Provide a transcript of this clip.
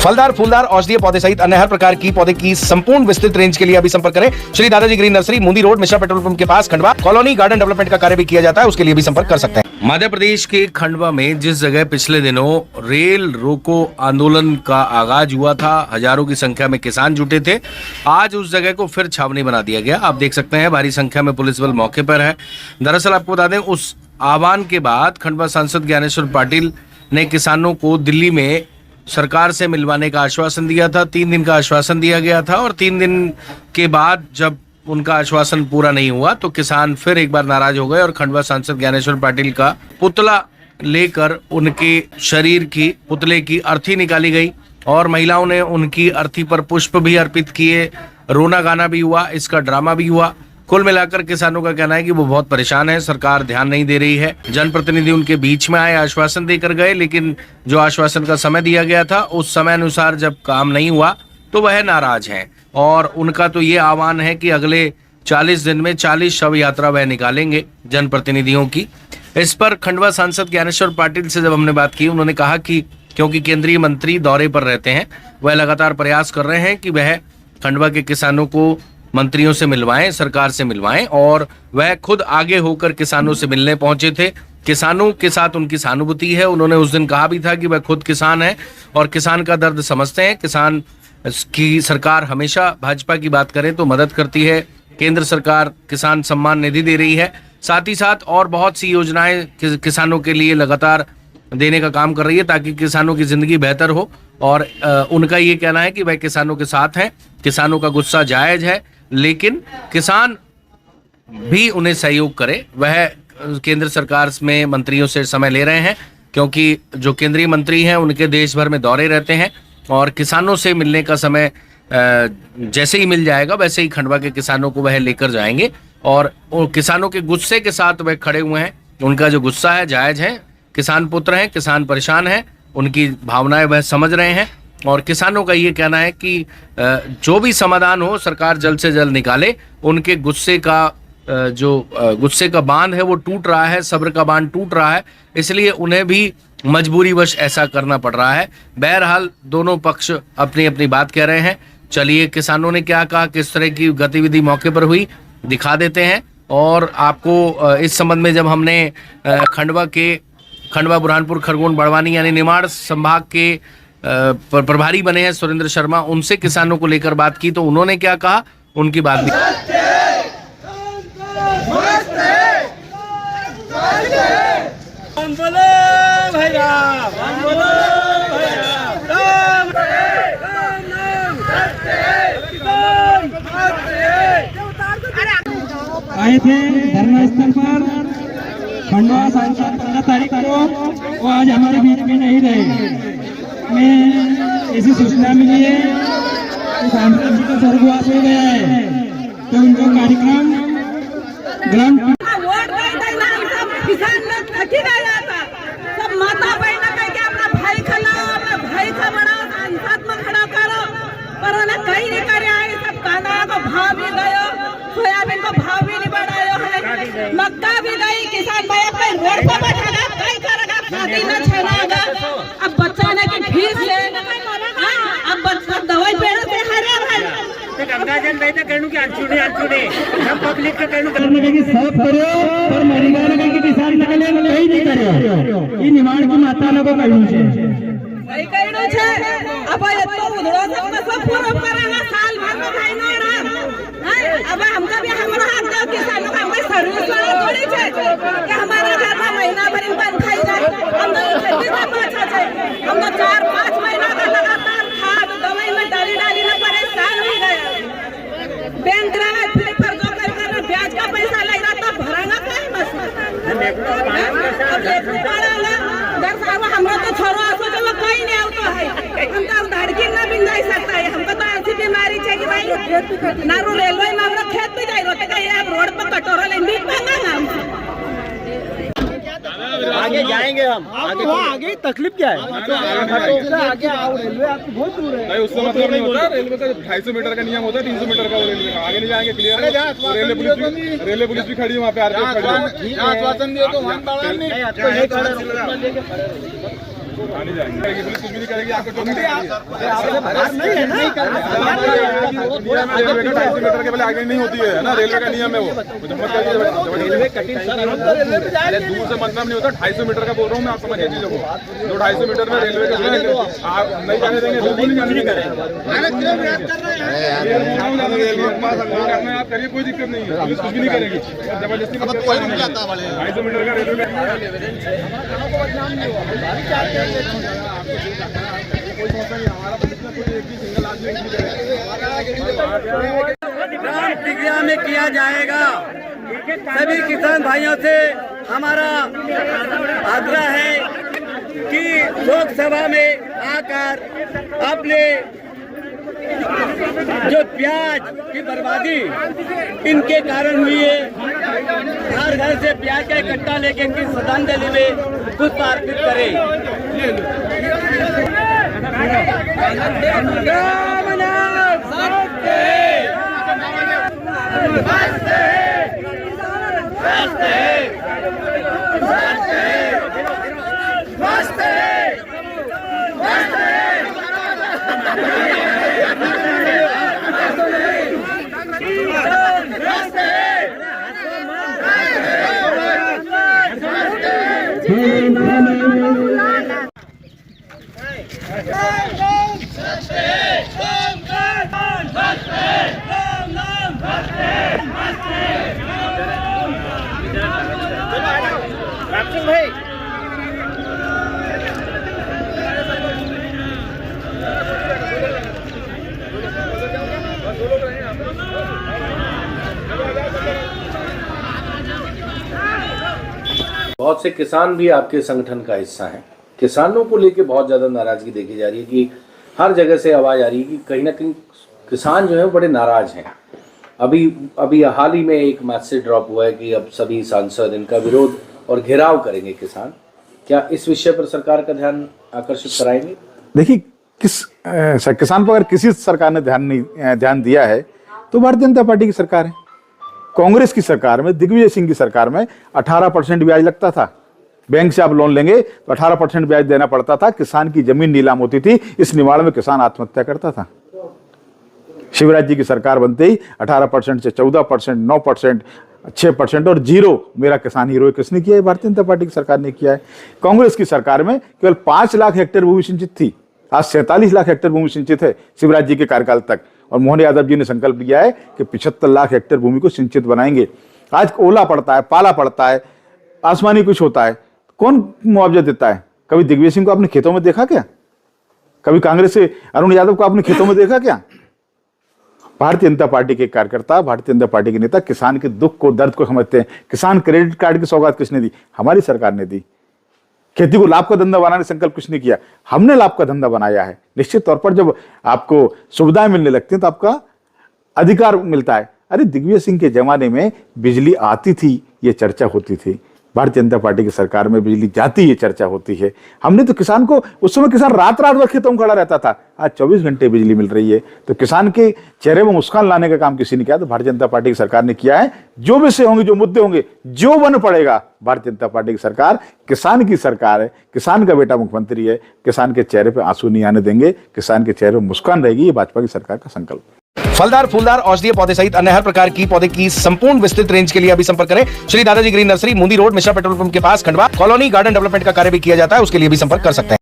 फलदार, फूलदार, औषधीय पौधे सहित अन्य हर प्रकार की पौधे की संपूर्ण विस्तृत रेंज के लिए अभी संपर्क करें श्री दादाजी ग्रीन नर्सरी, मुंदी रोड, मिश्रा पेट्रोल पंप के पास, खंडवा। कॉलोनी गार्डन डेवलपमेंट का कार्य भी किया जाता है, उसके लिए भी संपर्क कर सकते हैं। मध्य प्रदेश के खंडवा में जिस जगह पिछले दिनों रेल रोको आंदोलन का आगाज हुआ था, हजारों की संख्या में किसान जुटे थे, आज उस जगह को फिर छावनी बना दिया गया। आप देख सकते हैं भारी संख्या में पुलिस बल मौके पर है। दरअसल आपको बता दें, उस आह्वान के बाद खंडवा सांसद ज्ञानेश्वर पाटिल ने किसानों को दिल्ली में सरकार से मिलवाने का आश्वासन दिया था। 3 दिन का आश्वासन दिया गया था और 3 दिन के बाद जब उनका आश्वासन पूरा नहीं हुआ तो किसान फिर एक बार नाराज हो गए और खंडवा सांसद ज्ञानेश्वर पाटिल का पुतला लेकर उनके शरीर की पुतले की अर्थी निकाली गई और महिलाओं ने उनकी अर्थी पर पुष्प भी अर्पित किए, रोना गाना भी हुआ, इसका ड्रामा भी हुआ। कुल मिलाकर किसानों का कहना है कि वो बहुत परेशान है, सरकार ध्यान नहीं दे रही है। जनप्रतिनिधि उनके बीच में आए, आश्वासन देकर गए, लेकिन जो आश्वासन का समय दिया गया था उस समय अनुसार जब काम नहीं हुआ तो वह नाराज हैं और उनका तो ये आह्वान है कि अगले 40 दिन में 40 शव यात्रा वह निकालेंगे जनप्रतिनिधियों की। इस पर खंडवा सांसद ज्ञानेश्वर पाटिल से जब हमने बात की, उन्होंने कहा कि क्योंकि केंद्रीय मंत्री दौरे पर रहते हैं, वह लगातार प्रयास कर रहे हैं कि वह खंडवा के किसानों को मंत्रियों से मिलवाएं, सरकार से मिलवाएं, और वह खुद आगे होकर किसानों से मिलने पहुंचे थे। किसानों के साथ उनकी सहानुभूति है। उन्होंने उस दिन कहा भी था कि वह खुद किसान है और किसान का दर्द समझते हैं। किसान की सरकार हमेशा भाजपा की बात करें तो मदद करती है। केंद्र सरकार किसान सम्मान निधि दे रही है, साथ ही साथ और बहुत सी योजनाएं किसानों के लिए लगातार देने का काम कर रही है ताकि किसानों की जिंदगी बेहतर हो। और उनका ये कहना है कि वह किसानों के साथ हैं। किसानों का गुस्सा जायज है, लेकिन किसान भी उन्हें सहयोग करे। वह केंद्र सरकार में मंत्रियों से समय ले रहे हैं क्योंकि जो केंद्रीय मंत्री हैं उनके देश भर में दौरे रहते हैं और किसानों से मिलने का समय जैसे ही मिल जाएगा वैसे ही खंडवा के किसानों को वह लेकर जाएंगे और किसानों के गुस्से के साथ वह खड़े हुए हैं। उनका जो गुस्सा है जायज है, किसान पुत्र हैं, किसान परेशान हैं, उनकी भावनाएं वह समझ रहे हैं और किसानों का ये कहना है कि जो भी समाधान हो सरकार जल्द से जल्द निकाले। उनके गुस्से का बांध है वो टूट रहा है, सब्र का बांध टूट रहा है, इसलिए उन्हें भी मजबूरीवश ऐसा करना पड़ रहा है। बहरहाल दोनों पक्ष अपनी अपनी बात कह रहे हैं। चलिए किसानों ने क्या कहा, किस तरह की गतिविधि मौके पर हुई, दिखा देते हैं। और आपको इस संबंध में जब हमने खंडवा, बुरहानपुर, खरगोन, बड़वानी यानी निमाड़ संभाग के प्रभारी बने हैं सुरेंद्र शर्मा, उनसे किसानों को लेकर बात की तो उन्होंने क्या कहा, उनकी बात भी। आए थे धरना स्थल पर खंडवा सांसद 15 तारीख को, वो आज हमारे बीच में नहीं रहे। मैं ऐसी सूचना मिली है कि सांसद जी का स्वर्गवास हो गया है तो उनका कार्यक्रम ग्राम किसान लोग थकी रह जाता, सब माता बहन कह के अपना भाई खिलाओ, अपना भाई का बड़ा सांसद में खड़ा करो, पर उन्हें कहीं नहीं करे आए। सब कांदा को भाव भी गयो, सोयाबीन को भाव भी नहीं बढ़ायो है, मक्का भी गई, किसान भाई अपने रोड पर बैठा कहीं करेगा, शादी न छेड़ेगा। अब बच्चा ने की फीस ले, अब बच्चा दवाई पेड़ से हरे भाई गंगाजन भाई तो कहूं कि अनचुने हम पब्लिक का कहूं कि सब करो और मरीगा लगे कि किसान न करे कहीं नहीं करे। ई निमाड़ की माता लोगों कहूं छे भाई कहूं छे। अब ये तो उधरो सब पूरा करेगा, साल भर में भाई न रहा। अब हमका भी हमारा हाथ दो, किसानों का हमारे सर्विस वाला थोड़ी छे कि हमारा घर में महीना भर में बंद खाई जाए। हम तो खेती का पाछा छे, हम तो 4-5 महीना का लगातार खाद दवाई में डाली ना परेशान हो गए। बैंक ग्राहक फिर कर्जों कर ब्याज का पैसा ले रहा था, भराना कहीं बस हमरा तो छोरो आसो चलो कहीं नहीं आवतो है। हम तो धड़की ना बिन जा सकता है। हमको तो ऐसी बीमारी है कि भाई ना रेलवे में हमरा खेत पे जाई रोते का रोड पर कटोरा ले मीट मांगा ना। आगे जाएंगे हम, आगे तकलीफ क्या है? आगे आओ, रेलवे आपको बहुत दूर है। उसका मतलब नहीं होता, रेलवे का 250 मीटर का नियम होता है, 300 मीटर का वो रेलवे का, आगे नहीं जाएंगे। क्लियर है। रेलवे पुलिस भी खड़ी है वहाँ पे, आरपीएफ खड़ी है। आश्वासन दिए तो वहाँ आने जाएंगे, पुलिस कुछ भी नहीं करेगी, आपको टोकन नहीं है ना, 250 मीटर के पहले आगे नहीं होती है ना, रेलवे का नियम है वो। रेलवे कटिंग सर, हम तो रेलवे पे जाएंगे। दूर से मतलब नहीं होता, 250 मीटर का बोल रहा हूँ मैं, आप समझिए चीजों को। 250 मीटर में रेलवे का आप नहीं जाने देंगे, बिल्कुल नहीं जाने देंगे। आप करिए, कोई दिक्कत नहीं है, पुलिस कुछ भी नहीं करेगी, जबरदस्ती 250 मीटर का रेलवे प्रतिक्रिया में किया जाएगा। सभी किसान भाइयों से हमारा आग्रह है कि लोकसभा में आकर अपने जो प्याज की बर्बादी इनके कारण हुई है, हर घर से प्याज का इकट्ठा लेके इनकी श्रद्धांजलि में पुष्प अर्पित करें। बहुत से किसान भी आपके संगठन का हिस्सा हैं। किसानों को लेके बहुत ज़्यादा नाराज़गी देखी जा रही है कि हर जगह से आवाज़ आ रही है कि कहीं ना कहीं किसान जो है वो बड़े नाराज़ हैं। अभी हाल ही में एक मैसेज ड्रॉप हुआ है कि अब सभी सांसद इनका विरोध और घेराव करेंगे किसान। क्या इस विषय पर सरकार का ध्यान आकर्षित कराएंगे? देखिए, किसान पर अगर किसी सरकार ने ध्यान दिया है तो भारतीय जनता पार्टी की सरकार है। कांग्रेस की सरकार में, दिग्विजय सिंह की सरकार में 18% ब्याज लगता था। बैंक से आप लोन लेंगे तो 18% ब्याज देना पड़ता था। किसान की जमीन नीलाम होती थी, इस निवाड़ में किसान आत्महत्या करता था। शिवराज जी की सरकार बनते ही 18% से 14%, 9%, 6% और 0 मेरा किसान हीरो है। किसने किया है? भारतीय जनता पार्टी की सरकार ने किया है। कांग्रेस की सरकार में केवल 5 लाख हेक्टेयर भूमि सिंचित थी, आज 47 लाख हेक्टेयर भूमि सिंचित है शिवराज जी के कार्यकाल तक। और मोहन यादव जी ने संकल्प लिया है कि 75 लाख हेक्टेयर भूमि को सिंचित बनाएंगे। आज ओला पड़ता है, पाला पड़ता है, आसमानी कुछ होता है, कौन मुआवजा देता है? कभी दिग्विजय सिंह को आपने खेतों में देखा क्या? कभी कांग्रेस से अरुण यादव को आपने खेतों में देखा क्या? भारतीय जनता पार्टी के कार्यकर्ता, भारतीय जनता पार्टी के नेता किसान के दुख को, दर्द को समझते हैं। किसान क्रेडिट कार्ड की सौगात किसने दी? हमारी सरकार ने दी। खेती को लाभ का धंधा बनाने संकल्प किसने किया? हमने लाभ का धंधा बनाया है। निश्चित तौर पर जब आपको सुविधाएं मिलने लगती हैं तो आपका अधिकार मिलता है। अरे दिग्विजय सिंह के जमाने में बिजली आती थी, ये चर्चा होती थी। भारतीय जनता पार्टी की सरकार में बिजली जाती, ये चर्चा होती है। हमने तो किसान को, उस समय किसान रात भर खेतों में खड़ा रहता था, आज 24 घंटे बिजली मिल रही है। तो किसान के चेहरे में मुस्कान लाने का काम किसी ने किया? तो भारतीय जनता पार्टी की सरकार ने किया है। जो विषय होंगे, जो मुद्दे होंगे, जो बन पड़ेगा, भारतीय जनता पार्टी की सरकार किसान की सरकार है। किसान का बेटा मुख्यमंत्री है। किसान के चेहरे पर आंसू नहीं आने देंगे, किसान के चेहरे पर मुस्कान रहेगी। ये भाजपा की सरकार का संकल्प। फलदार, फूलदार, औषधीय पौधे सहित अन्य हर प्रकार की पौधे की संपूर्ण विस्तृत रेंज के लिए अभी संपर्क करें श्री दादाजी ग्रीन नर्सरी, मुंदी रोड, मिश्रा पेट्रोल पंप के पास, खंडवा। कॉलोनी गार्डन डेवलपमेंट का कार्य भी किया जाता है, उसके लिए भी संपर्क कर सकते हैं।